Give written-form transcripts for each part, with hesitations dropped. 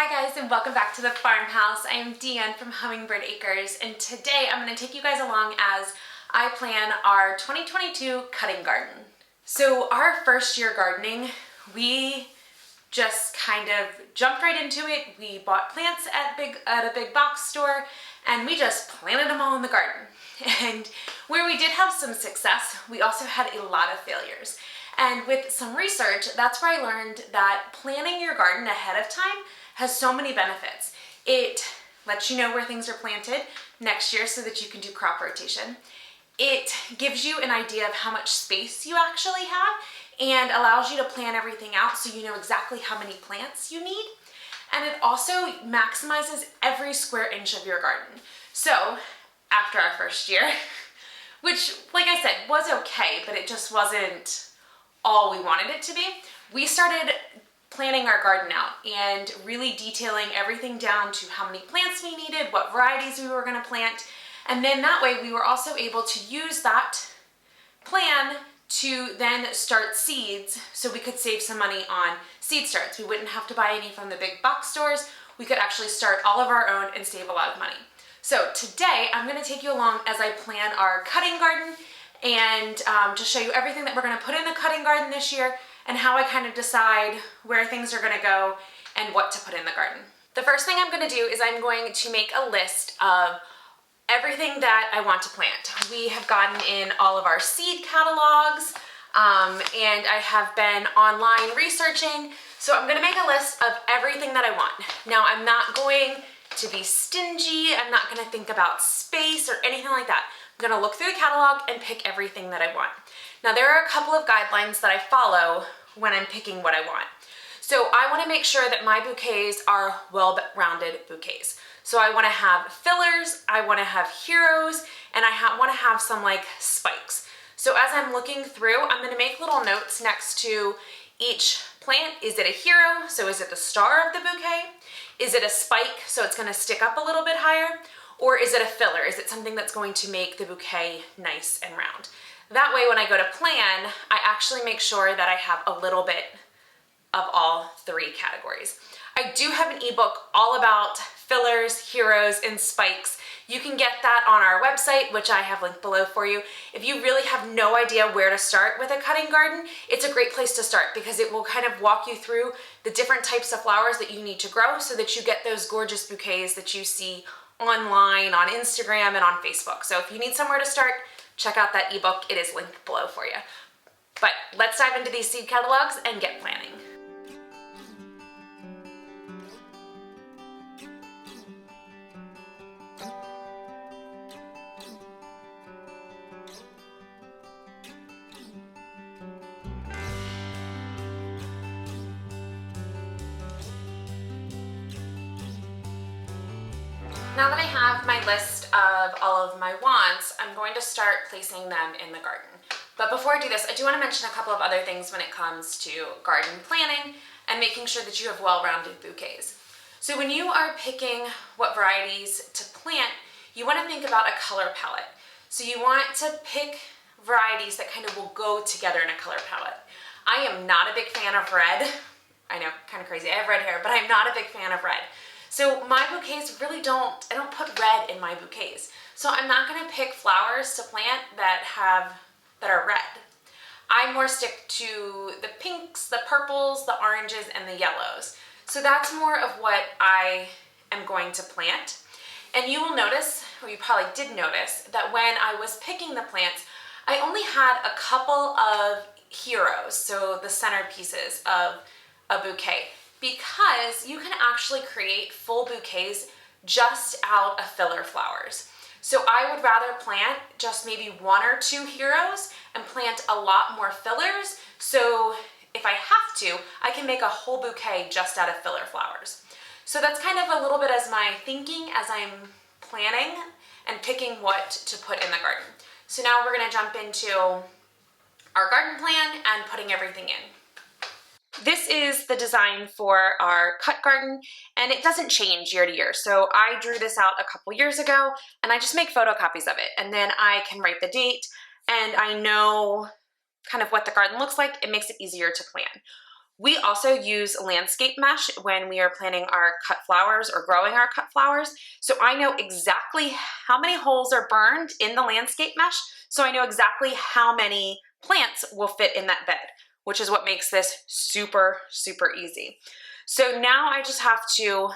Hi guys, and welcome back to the farmhouse. I am Deanne from Hummingbird Acres, and today I'm going to take you guys along as I plan our 2022 cutting garden. So our first year gardening, we just kind of jumped right into it. We bought plants at a big box store, and we just planted them all in the garden. And where we did have some success, we also had a lot of failures. And with some research, that's where I learned that planning your garden ahead of time has so many benefits. It lets you know where things are planted next year so that you can do crop rotation. It gives you an idea of how much space you actually have and allows you to plan everything out so you know exactly how many plants you need. And it also maximizes every square inch of your garden. So after our first year, which like I said was okay, but it just wasn't all we wanted it to be, we started planning our garden out and really detailing everything down to how many plants we needed, what varieties we were going to plant, and then that way we were also able to use that plan to then start seeds so we could save some money on seed starts. We wouldn't have to buy any from the big box stores. We could actually start all of our own and save a lot of money. So today I'm going to take you along as I plan our cutting garden and just show you everything that we're going to put in the cutting garden this year and how I kind of decide where things are going to go and what to put in the garden. The first thing I'm going to do is I'm going to make a list of everything that I want to plant. We have gotten in all of our seed catalogs and I have been online researching, so I'm going to make a list of everything that I want. Now I'm not going to be stingy, I'm not going to think about space or anything like that. I'm going to look through the catalog and pick everything that I want. Now there are a couple of guidelines that I follow when I'm picking what I want. So I want to make sure that my bouquets are well-rounded bouquets. So I want to have fillers, I want to have heroes, and I want to have some like spikes. So as I'm looking through, I'm going to make little notes next to each plant. Is it a hero? So is it the star of the bouquet? Is it a spike so it's going to stick up a little bit higher? Or is it a filler? Is it something that's going to make the bouquet nice and round? That way when I go to plan, I actually make sure that I have a little bit of all three categories. I do have an ebook all about fillers, heroes, and spikes. You can get that on our website, which I have linked below for you. If you really have no idea where to start with a cutting garden, it's a great place to start because it will kind of walk you through the different types of flowers that you need to grow so that you get those gorgeous bouquets that you see online, on Instagram, and on Facebook. So if you need somewhere to start, check out that ebook. It is linked below for you. But let's dive into these seed catalogs and get planning. Now that I have my list of all of my wants, I'm going to start placing them in the garden. But before I do this, I do want to mention a couple of other things when it comes to garden planning and making sure that you have well-rounded bouquets. So when you are picking what varieties to plant, you want to think about a color palette. So you want to pick varieties that kind of will go together in a color palette. I am not a big fan of red. I know, kind of crazy. I have red hair, but I'm not a big fan of red. So my bouquets really I don't put red in my bouquets. So I'm not going to pick flowers to plant that are red. I more stick to the pinks, the purples, the oranges, and the yellows. So that's more of what I am going to plant. And you will notice, or you probably did notice, that when I was picking the plants, I only had a couple of heroes, so the centerpieces of a bouquet, because you can actually create full bouquets just out of filler flowers. So I would rather plant just maybe one or two heroes and plant a lot more fillers. So if I have to, I can make a whole bouquet just out of filler flowers. So that's kind of a little bit as my thinking as I'm planning and picking what to put in the garden. So now we're gonna jump into our garden plan and putting everything in. This is the design for our cut garden, and it doesn't change year to year. So I drew this out a couple years ago, and I just make photocopies of it, and then I can write the date, and I know kind of what the garden looks like. It makes it easier to plan. We also use landscape mesh when we are planting our cut flowers or growing our cut flowers. So I know exactly how many holes are burned in the landscape mesh. So I know exactly how many plants will fit in that bed, which is what makes this super, super easy. So now I just have to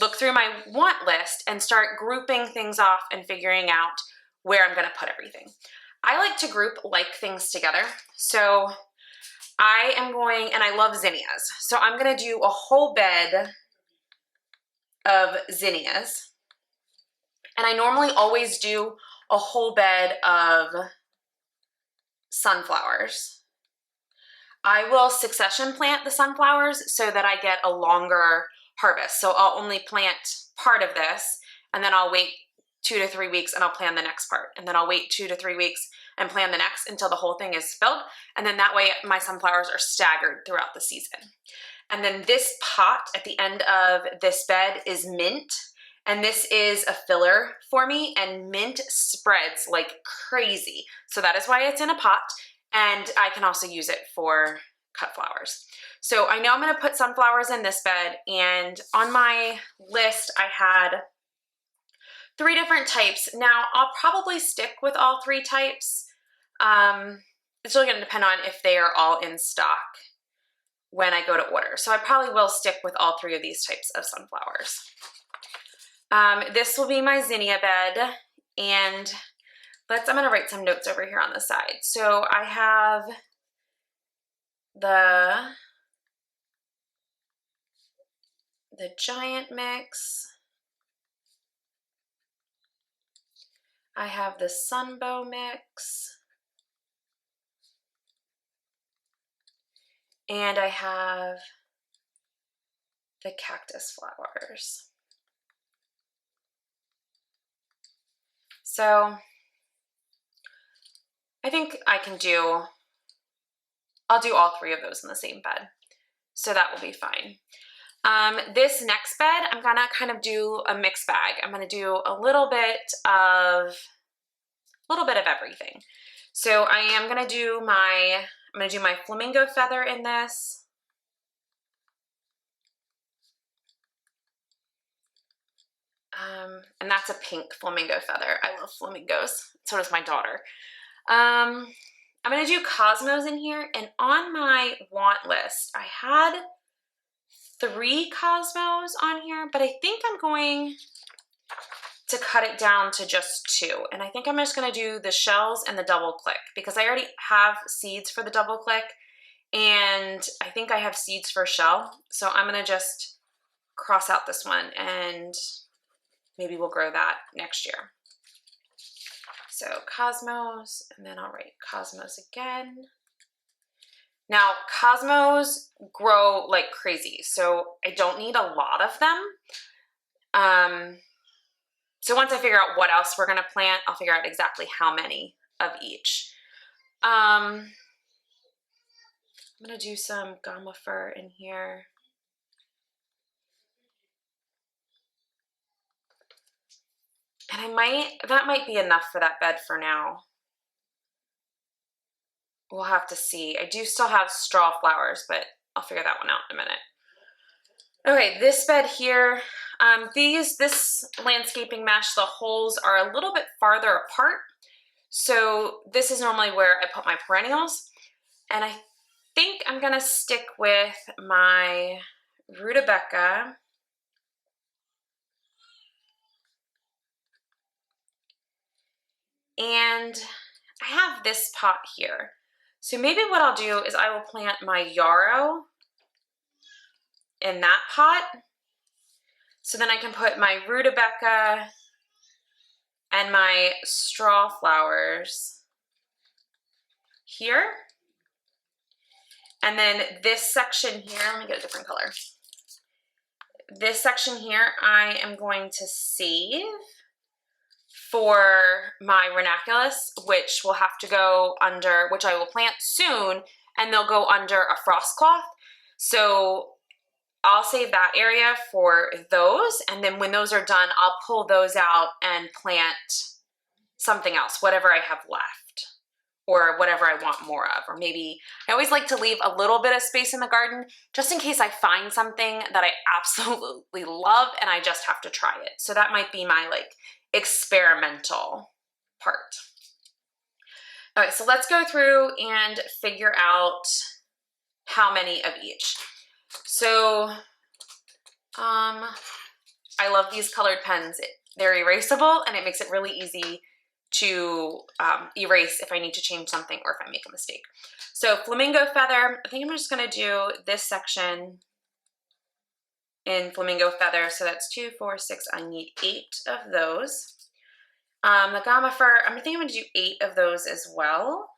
look through my want list and start grouping things off and figuring out where I'm gonna put everything. I like to group like things together. So I am going, and I love zinnias. So I'm gonna do a whole bed of zinnias. And I normally always do a whole bed of sunflowers. I will succession plant the sunflowers so that I get a longer harvest. So I'll only plant part of this, and then I'll wait 2 to 3 weeks and I'll plant the next part. And then I'll wait 2 to 3 weeks and plant the next until the whole thing is filled. And then that way my sunflowers are staggered throughout the season. And then this pot at the end of this bed is mint. And this is a filler for me, and mint spreads like crazy. So that is why it's in a pot. And I can also use it for cut flowers. So I know I'm gonna put sunflowers in this bed, and on my list I had 3 different types. Now I'll probably stick with all 3 types. It's really gonna depend on if they are all in stock when I go to order. So I probably will stick with all 3 of these types of sunflowers. This will be my zinnia bed, and I'm gonna write some notes over here on the side. So I have the giant mix. I have the sunbow mix. And I have the cactus flowers. So I think I'll do all 3 of those in the same bed. So that will be fine. This next bed, I'm gonna kind of do a mixed bag. I'm gonna do a little bit of everything. So I am gonna do my flamingo feather in this. And that's a pink flamingo feather. I love flamingos. So does my daughter. I'm gonna do cosmos in here, and on my want list, I had 3 cosmos on here, but I think I'm going to cut it down to just 2. And I think I'm just gonna do the shells and the double click, because I already have seeds for the double click, and I think I have seeds for shell. So I'm gonna just cross out this one, and maybe we'll grow that next year. So cosmos, and then I'll write cosmos again. Now, cosmos grow like crazy, so I don't need a lot of them. So once I figure out what else we're gonna plant, I'll figure out exactly how many of each. I'm gonna do some gama fir in here. And that might be enough for that bed for now. We'll have to see. I do still have straw flowers, but I'll figure that one out in a minute. Okay, this bed here, this landscaping mesh, the holes are a little bit farther apart. So this is normally where I put my perennials. And I think I'm gonna stick with my rutabaga. And I have this pot here. So maybe what I'll do is I will plant my yarrow in that pot. So then I can put my rutabaga and my straw flowers here. And then this section here, let me get a different color. This section here I am going to save for my ranunculus, which will have to go under, which I will plant soon, and they'll go under a frost cloth. So I'll save that area for those, and then when those are done, I'll pull those out and plant something else, whatever I have left. or whatever I want more of. Or maybe I always like to leave a little bit of space in the garden just in case I find something that I absolutely love and I just have to try it. So that might be my like experimental part. All right, so let's go through and figure out how many of each. So I love these colored pens. They're erasable and it makes it really easy to erase if I need to change something or if I make a mistake. So flamingo feather, I think I'm just gonna do this section in flamingo feather. So that's 2, 4, 6, I need 8 of those. The gamma fir, I'm gonna do 8 of those as well.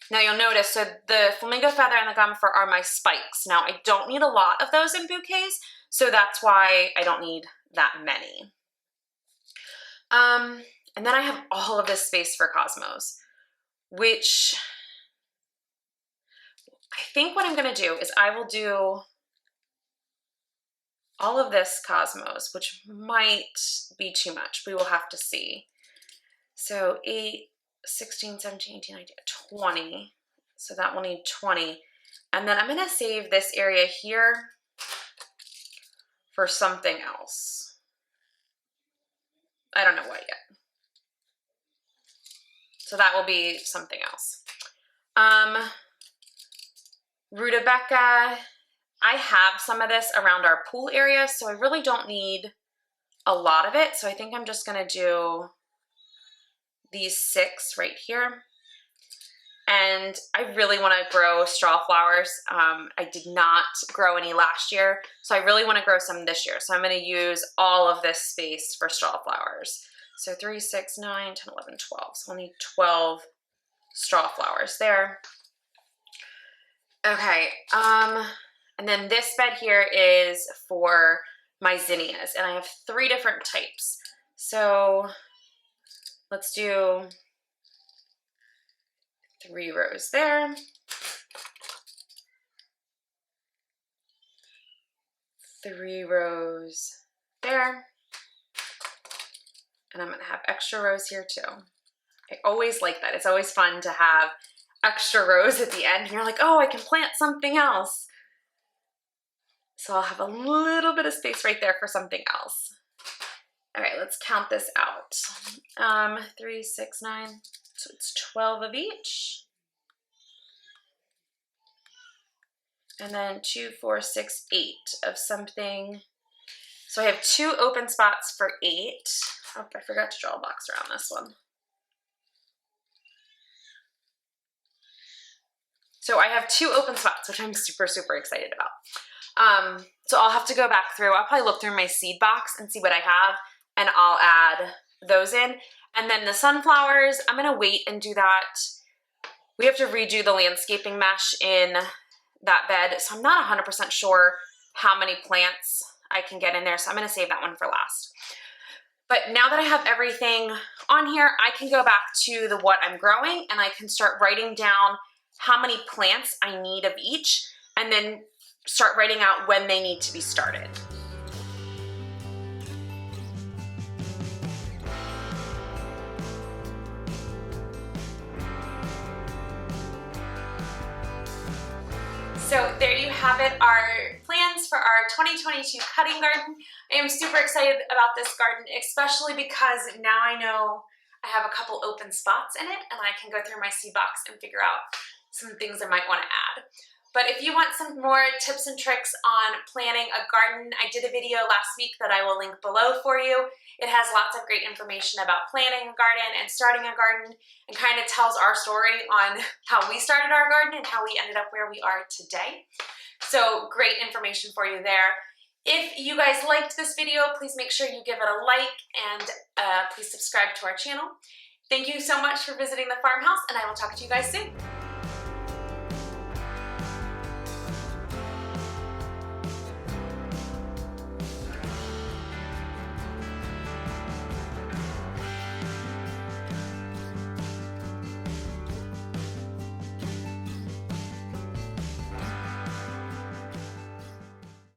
Now you'll notice, so the flamingo feather and the gamma fir are my spikes. Now I don't need a lot of those in bouquets, so that's why I don't need that many. And then I have all of this space for cosmos, which I think what I'm gonna do is I will do all of this cosmos, which might be too much. We will have to see. So 8, 16, 17, 18, 19, 20. So that will need 20. And then I'm gonna save this area here for something else. I don't know what yet. So that will be something else. Rutabaga, I have some of this around our pool area, so I really don't need a lot of it. So I think I'm just gonna do these 6 right here. And I really want to grow straw flowers. I did not grow any last year, so I really want to grow some this year. So I'm going to use all of this space for straw flowers. So 3, 6, 9, 10, 11, 12. So I'll need 12 straw flowers there. Okay, and then this bed here is for my zinnias, and I have 3 different types. So let's do 3 rows there. 3 rows there. And I'm gonna have extra rows here too. I always like that. It's always fun to have extra rows at the end and you're like, oh, I can plant something else. So I'll have a little bit of space right there for something else. All right, let's count this out. 3, 6, 9, so it's 12 of each. And then 2, 4, 6, 8 of something. So I have 2 open spots for 8. Oh, I forgot to draw a box around this one. So I have 2 open spots, which I'm super, super excited about. So I'll have to go back through. I'll probably look through my seed box and see what I have, and I'll add those in. And then the sunflowers, I'm gonna wait and do that. We have to redo the landscaping mesh in that bed, so I'm not 100% sure how many plants I can get in there, so I'm gonna save that one for last. But now that I have everything on here, I can go back to the what I'm growing and I can start writing down how many plants I need of each, and then start writing out when they need to be started. So there you have it, our plans for our 2022 cutting garden. I am super excited about this garden, especially because now I know I have a couple open spots in it and I can go through my seed box and figure out some things I might want to add. But if you want some more tips and tricks on planting a garden, I did a video last week that I will link below for you. It has lots of great information about planting a garden and starting a garden, and kind of tells our story on how we started our garden and how we ended up where we are today. So great information for you there. If you guys liked this video, please make sure you give it a like, and please subscribe to our channel. Thank you so much for visiting the farmhouse, and I will talk to you guys soon.